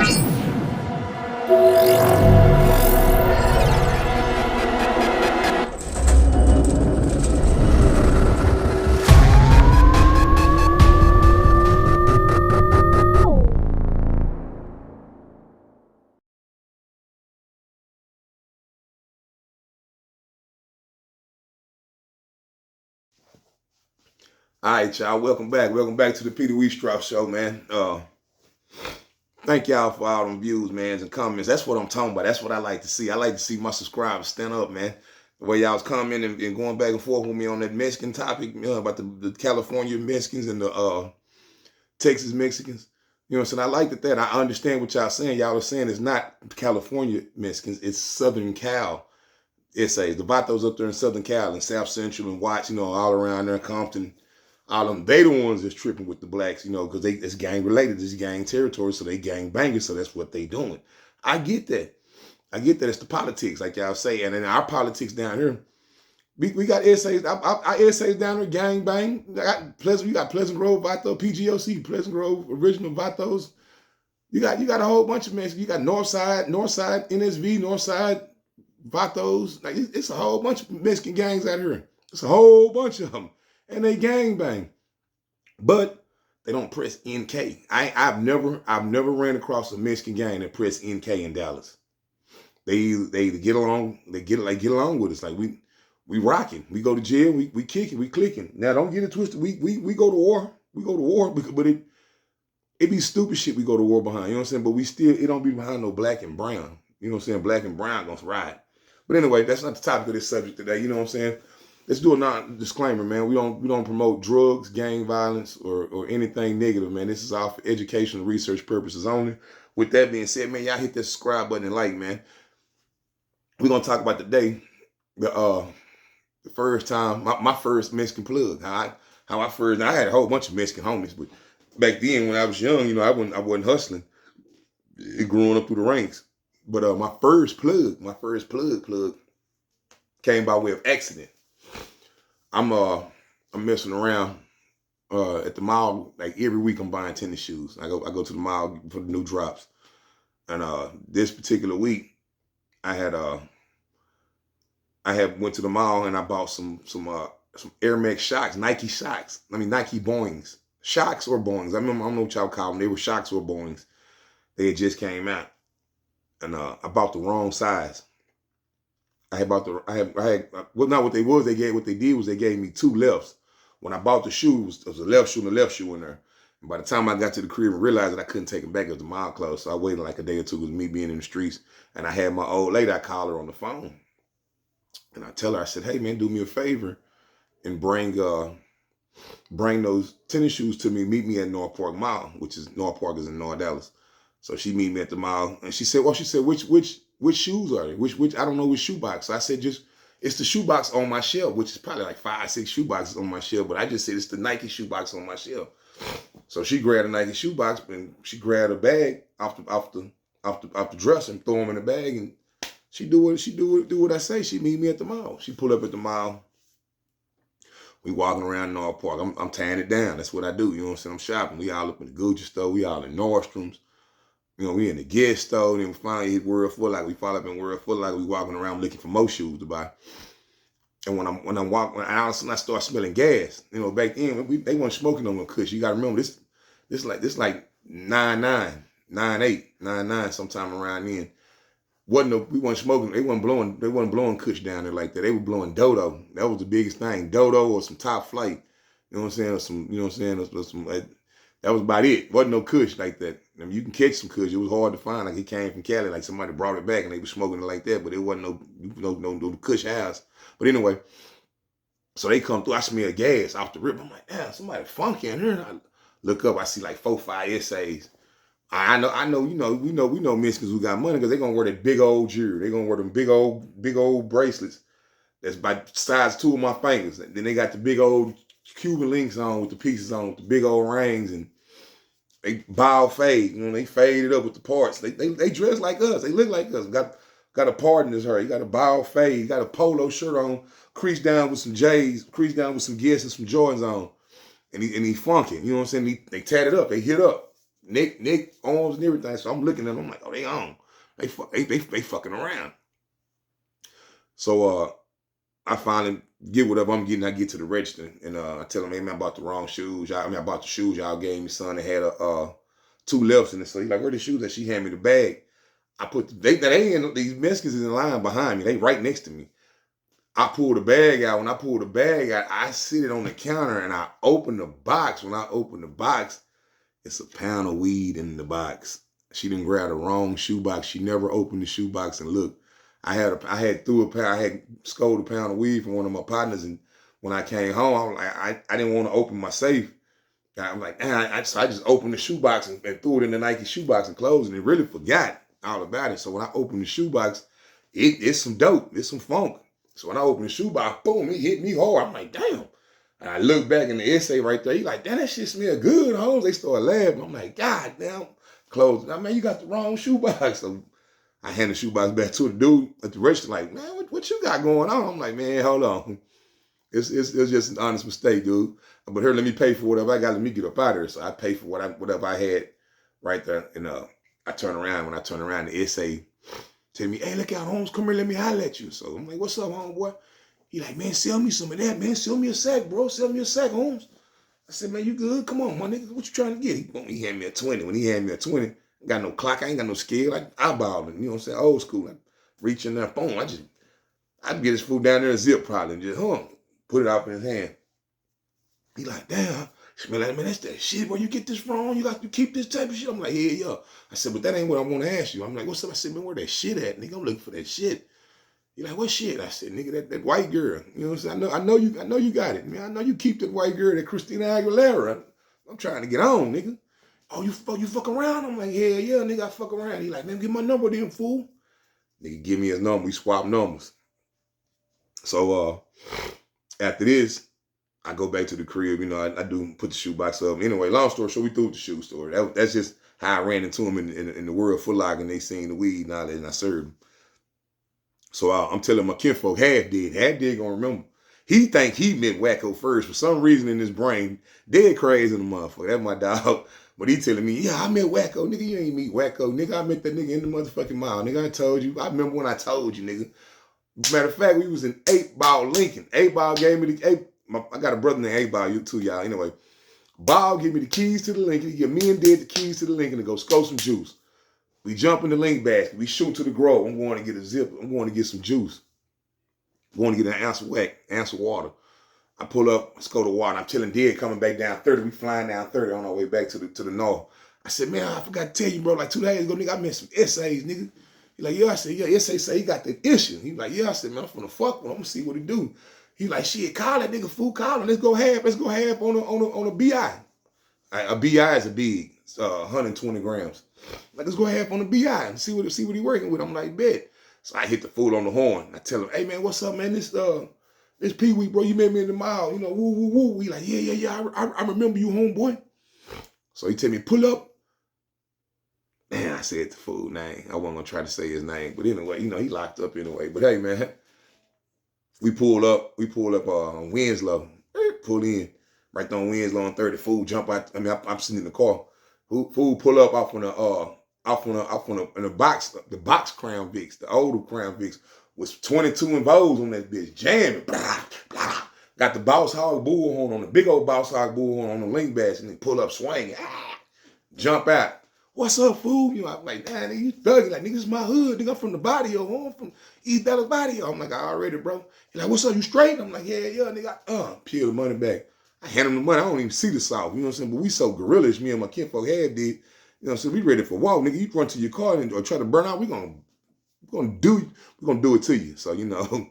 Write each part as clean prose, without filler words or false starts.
All right, y'all. Welcome back. Welcome back to the Peter Weestrauss Show, man. Thank y'all for all them views, man, and comments. That's what I'm talking about. That's what I like to see. I like to see my subscribers stand up, man. The way y'all was commenting and going back and forth with me on that Mexican topic, about the California Mexicans and the Texas Mexicans. You know what I'm saying? I like that. I understand what y'all saying. Y'all are saying it's not California Mexicans, it's Southern Cal. The Vatos up there in Southern Cal and South Central and Watts, all around there, Compton, all them, they the ones that's tripping with the blacks, because it's gang related, it's gang territory, so they gang bangers, so that's what they doing. I get that. It's the politics, like y'all say, and in our politics down here, we got essays. Our essays down there, gang bang. We got Pleasant Grove Vato, PGOC, Pleasant Grove original Vatos. You got a whole bunch of Mexicans. You got Northside, NSV, Northside Vatos. Like it's a whole bunch of Mexican gangs out here. It's a whole bunch of them. And they gang bang. But they don't press NK. I've never ran across a Mexican gang that press NK in Dallas. They either get along, get along with us. Like we rocking. We go to jail, we kicking, we clicking. Now don't get it twisted. We go to war. We go to war, but it be stupid shit we go to war behind. You know what I'm saying? But it don't be behind no black and brown. You know what I'm saying? Black and brown gonna ride. But anyway, that's not the topic of this subject today. You know what I'm saying? Let's do a non-disclaimer, man. We don't promote drugs, gang violence, or anything negative, man. This is all for educational research purposes only. With that being said, man, y'all hit that subscribe button and like, man. We're gonna talk about today the first time, my first Mexican plug. Now I had a whole bunch of Mexican homies, but back then when I was young, I wasn't hustling, growing up through the ranks. But my first plug came by way of accident. I'm messing around at the mall like every week. I'm buying tennis shoes. I go to the mall for the new drops, and this particular week I had went to the mall and I bought some Air Max Shocks, Nike Shocks. Nike Boings, Shocks or Boings. I don't know what y'all call them. They were Shocks or Boings. They had just came out, and I bought the wrong size. Not what they was. They gave me two lefts. When I bought the shoes, there was a left shoe and a left shoe in there. And by the time I got to the crib and realized that I couldn't take them back, it was the mall closed. So I waited like a day or two with me being in the streets. And I had my old lady, I called her on the phone. And I tell her, I said, hey man, do me a favor and bring those tennis shoes to me. Meet me at North Park Mall, North Park is in North Dallas. So she meet me at the mall and she said, which shoes are they? Which I don't know which shoebox. So I said, it's the shoebox on my shelf, which is probably like 5, 6 shoeboxes on my shelf. But I just said it's the Nike shoebox on my shelf. So she grabbed a Nike shoebox and she grabbed a bag off the dresser and threw them in the bag, and she do what I say. She meet me at the mall. She pulled up at the mall. We walking around North Park. I'm tearing it down. That's what I do. You know what I'm saying? I'm shopping. We all up in the Gucci store. We all in Nordstrom's. We in the Guess store. Then we finally hit World Foot Locker. We follow up in World Foot Locker. We walking around looking for more shoes to buy. And when I'm walking, I start smelling gas. Back then they weren't smoking on no Kush. You gotta remember this like 99, 98, 99, sometime around then. We weren't smoking. They wasn't blowing Kush down there like that. They were blowing Dodo. That was the biggest thing. Dodo or some Top Flight. You know what I'm saying? Or some, you know what I'm saying? Or some, that was about it. Wasn't no Kush like that. You can catch some Kush. It was hard to find. Like it came from Cali. Like somebody brought it back and they were smoking it like that. But it wasn't no Kush house. But anyway, so they come through. I smell gas off the rip. I'm like, damn, somebody funky in here. And I look up. I see like 4, 5 essays. I know. We know Mexicans who got money because they're gonna wear that big old jewelry. They're gonna wear them big old bracelets that's by size 2 of my fingers. And then they got the big old Cuban links on with the pieces on with the big old rings, and they bow fade. They fade it up with the parts. They dress like us. They look like us. Got a part in his hair. He got a bow fade. He got a polo shirt on, creased down with some J's, creased down with some Guess and some Jordans on. And he funky. You know what I'm saying? They tatted up. They hit up. neck, arms, and everything. So I'm looking at them. I'm like, oh, they on. They fucking around. So I finally get whatever I'm getting. I get to the register and I tell them, hey man, I bought the wrong shoes. I bought the shoes y'all gave me, son. They had two lefts in it. So he's like, where the shoes that she handed me the bag? I put these Mexicans is in line behind me. They right next to me. I pull the bag out. When I pull the bag out, I sit it on the counter and I open the box. When I open the box, it's a pound of weed in the box. She didn't grab the wrong shoebox. She never opened the shoebox and looked. I had scored a pound of weed from one of my partners, and when I came home, I was like, I didn't want to open my safe. I'm like, so I just opened the shoebox and threw it in the Nike shoebox and closed, and really forgot all about it. So when I opened the shoebox, it's some dope, it's some funk. So when I opened the shoebox, boom, it hit me hard. I'm like, damn. And I look back in the essay right there. He like, damn, that shit smell good, Holmes. They start laughing. I'm like, God damn, closed. I mean, you got the wrong shoebox. So I hand the shoebox back to the dude at the register, like, man, what you got going on? I'm like, man, hold on. It's just an honest mistake, dude. But here, let me pay for whatever I got. Let me get up out of there. So I pay for whatever I had right there. And I turn around. When I turn around, the essay tell me, hey, look out, Holmes, come here, let me holler at you. So I'm like, what's up, homeboy? He like, man, sell me some of that, man. Sell me a sack, bro. Sell me a sack, Holmes. I said, man, you good? Come on, my nigga. What you trying to get? He handed me a 20. When he handed me a 20, I got no clock. I ain't got no skill. Like, eyeballing, you know what I'm saying? Old school. I reach in there, boom. I'd get his food down there and zip probably and just, put it out in his hand. He like, damn. Smell like, man, that's that shit. Where you get this from? You got to keep this type of shit? I'm like, yeah. I said, but that ain't what I want to ask you. I'm like, what's up? I said, man, where that shit at? Nigga, I'm looking for that shit. He like, what shit? I said, nigga, that white girl. You know what I'm saying? I know you got it. Man, I know you keep that white girl, that Christina Aguilera. I'm trying to get on, nigga. Oh, you fuck around? I'm like, yeah, nigga, I fuck around. He like, man, give my number then, fool. Nigga, give me his number. We swap numbers. So after this, I go back to the crib. You know, I do put the shoebox up. Anyway, long story short, we threw the shoe store. That's just how I ran into him in the world Foot Locker, and they seen the weed and all that, and I served him. So I'm telling my kinfolk, Half dead gonna remember. He think he met Wacko first. For some reason in his brain, dead crazy in the motherfucker. That's my dog. But he telling me, yeah, I met Wacko. Nigga, you ain't meet Wacko. Nigga, I met that nigga in the motherfucking mall. Nigga, I told you. I remember when I told you, nigga. Matter of fact, we was in 8-Ball Lincoln. 8-Ball gave me the, I got a brother named 8-Ball, you too, y'all. Anyway, Ball gave me the keys to the Lincoln. He gave me and Dad the keys to the Lincoln to go score some juice. We jump in the link basket. We shoot to the Grove. I'm going to get a zipper. I'm going to get some juice. I'm going to get an ounce of water. I pull up, let's go to water. I'm telling Dad coming back down 30. We flying down 30 on our way back to the north. I said, man, I forgot to tell you, bro, like 2 days ago, nigga, I made some essays, nigga. He like, yeah, I said, yeah, essay say he got the issue. He like, yeah, I said, man, I'm finna fuck with him. I'm gonna see what he do. He like, shit, call that nigga, fool, call him. Let's go half on a BI. A BI is a big, 120 grams. Like, let's go half on the BI and see what he working with. I'm like, bet. So I hit the fool on the horn. I tell him, hey man, what's up, man? This Pee Wee, bro, you met me in the mall. You know, woo, woo, woo. We like, yeah. I remember you, homeboy. So he tell me, pull up. Man, I said the fool name. I wasn't gonna try to say his name, but anyway, you know, he locked up anyway. But hey, man, we pull up on Winslow. Pull in right there on Winslow on 30. Fool jump out. I mean, I'm sitting in the car. Fool pull up off on the box, the box Crown Vics, the older Crown Vics was 22 and Vows on that bitch, jamming. Blah, blah. Got the Boss Hog bullhorn on the big old Boss Hog bullhorn on the link basket, and then pull up swinging. Jump out. What's up, fool? You know, I'm like, nah, nigga, you thugging. Like, nigga, this is my hood. Nigga, I'm from the barrio. I'm from East Dallas barrio. I'm like, I already, bro. He like, what's up? You straight? I'm like, yeah, nigga. Peel the money back. I hand him the money. I don't even see the South. You know what I'm saying? But we so guerrillish, me and my kinfolk did. You know what I'm saying? We ready for war. Nigga, you run to your car or try to burn out, we're gonna do it to you. So, you know.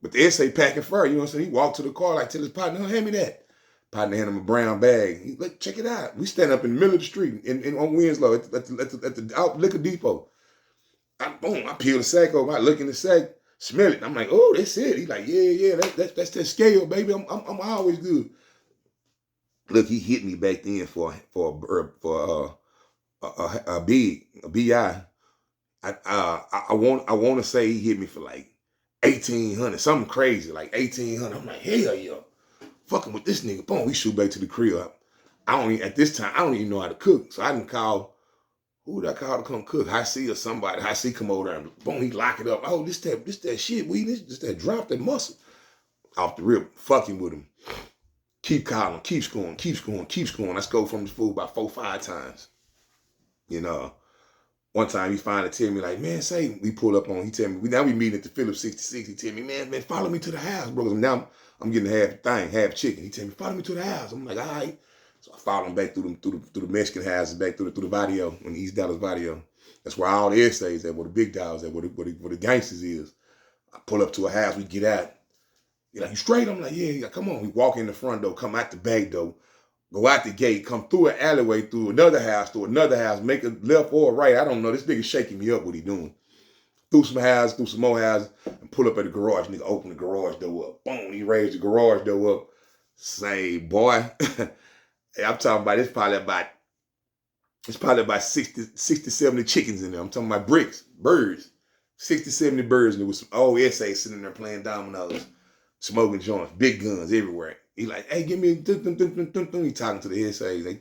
But the essay packing fur, you know what I'm saying? He walked to the car, like, tell his partner, hand me that. Partner hand him a brown bag. He like, check it out. We stand up in the middle of the street on Winslow at the out liquor depot. I peel the sack over. I look in the sack, smell it. I'm like, oh, that's it. He like, yeah, that's that scale, baby. I'm always good. Look, he hit me back then for a BI. I want to say he hit me for like 1,800, something crazy, like 1,800. I'm like, hell yeah. Fucking with this nigga. Boom, we shoot back to the crib. at this time, I don't even know how to cook. So I didn't call, who did I call to come cook? High C or somebody. High C come over there and boom, he lock it up. Oh, this that shit, this that drop, that muscle. Off the rip, fucking with him. Keep calling, keep scoring. Let's go from the food about 4 or 5 times. You know, one time he finally tell me, like, man, say, we pull up on, he tell me, now we meeting at the Phillips 66. He tell me, man, follow me to the house, bro. Now I'm getting half chicken. He tell me, follow me to the house. I'm like, all right. So I followed him back through the Mexican houses, back through the Barrio, in East Dallas Barrio. That's where all the essays at, where the big dogs at, where the gangsters is. I pull up to a house, we get out. He's like, you straight? I'm like, yeah, come on. We walk in the front door, come out the back door, go out the gate, come through an alleyway, through another house, make a left or a right. I don't know. This nigga shaking me up, what he doing. Through some more houses, and pull up at the garage. Nigga open the garage door up. Boom, he raised the garage door up. Say, boy, hey, I'm talking about, it's probably about 60, 70 chickens in there. I'm talking about bricks, birds. 60, 70 birds, and there was some old essays sitting there playing dominoes, smoking joints, big guns everywhere. He like, hey, give me, he talking to the essays. They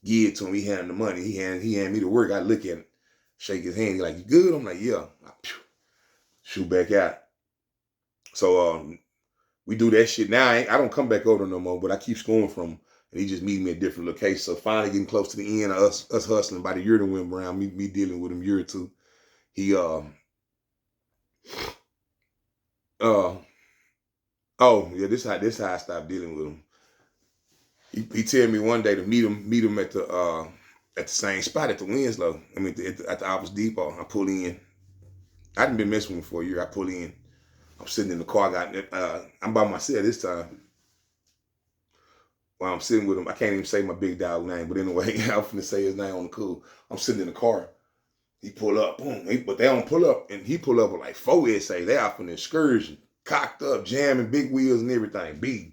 give it to him. He hand him the money. He hand me the work. I look at him, shake his hand. He like, you good? I'm like, yeah. Shoot back out. So we do that shit. Now I don't come back over no more, but I keep scoring from him. And he just meet me at different locations. So finally getting close to the end of us hustling. About a year to win around, me dealing with him, year or two. He oh yeah, this how I stopped dealing with him. He tell me one day to meet him at the same spot at the Winslow. I mean at the Office Depot. I pull in. I hadn't been messing with him for a year. I pull in. I'm sitting in the car. I'm by myself this time. While I'm sitting with him, I can't even say my big dog name, but anyway, I'm finna say his name on the cool. I'm sitting in the car. He pull up, boom. But they don't pull up, and he pull up with like 4 essays. They out for an excursion, cocked up, jamming, big wheels and everything. Big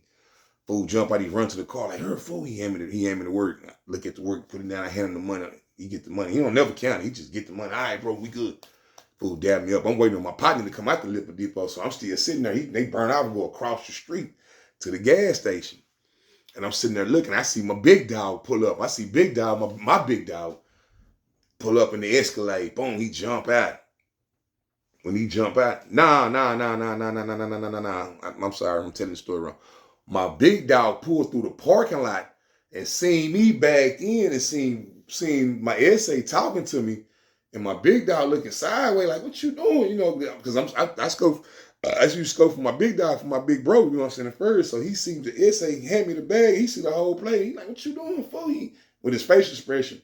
fool jump out, he run to the car like, her fool. He hand me the work. I look at the work, put it down. I hand him the money. He get the money. He don't never count it. He just get the money. All right, bro, we good. Fool dab me up. I'm waiting on my partner to come out the Liquor Depot, so I'm still sitting there. They burn out and go across the street to the gas station. And I'm sitting there looking. I see my big dog pull up. I see big dog, my big dog, pull up in the Escalade. Boom, he jump out. When he jump out, nah. I'm sorry, I'm telling the story wrong. My big dog pulled through the parking lot and seen me back in and seen my essay talking to me. And my big dog looking sideways like, what you doing? You know, because I used to scope for my big dog, for my big bro, you know what I'm saying, first. So he seen the essay, he hand me the bag, he see the whole play. He like, what you doing for? With his facial expression.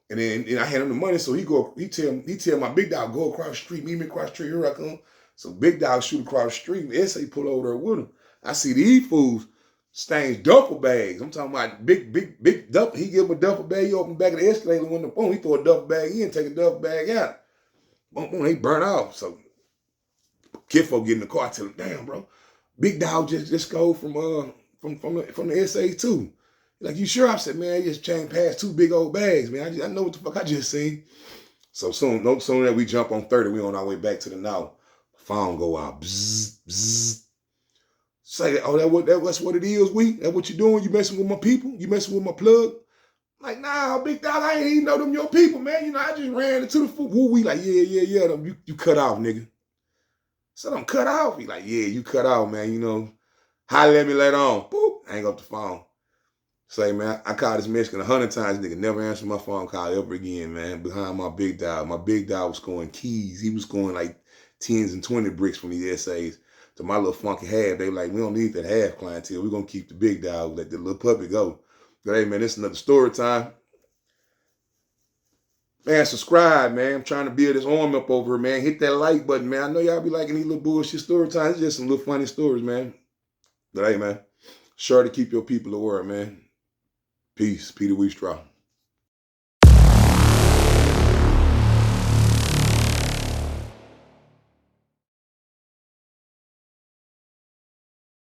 And then I hand him the money, so he tell my big dog, go across the street, meet me across the street, here I come. So big dog shoot across the street, and essay pull over there with him. I see these fools stains duffel bags. I'm talking about big duffel. He give him a duffel bag, he open the back of the Escalade, when the boom, he throw a duffel bag in, take a duffel bag out. Boom, boom, they burn off. So kid folk get in the car, I tell him, damn, bro, big dog just go from the essays too. Like, you sure? I said, man, I just changed past 2 big old bags, man. I know what the fuck I just seen. So soon that we jump on 30, we on our way back to the north. Phone go out, bzzz, bzzz. Say, oh, that's what it is, That what you doing? You messing with my people? You messing with my plug? Like, nah, big dog, I ain't even know them your people, man. You know, I just ran into the food. We like, yeah, you cut off, nigga. So I'm cut off. He like, yeah, you cut off, man. You know, holler at me later on. Boop, hang up the phone. Say, man, I called this Mexican 100 times. Nigga never answered my phone call ever again, man. Behind my big dog. My big dog was scoring keys. He was scoring like 10s and 20 bricks from these essays. To my little funky half, they like, we don't need that half clientele. We're going to keep the big dog. Let the little puppy go. But hey, man, this is another story time. Man, subscribe, man. I'm trying to build this arm up over here, man. Hit that like button, man. I know y'all be liking these little bullshit story times. It's just some little funny stories, man. But hey, man, sure to keep your people aware, man. Peace. Peter Wheatstraw.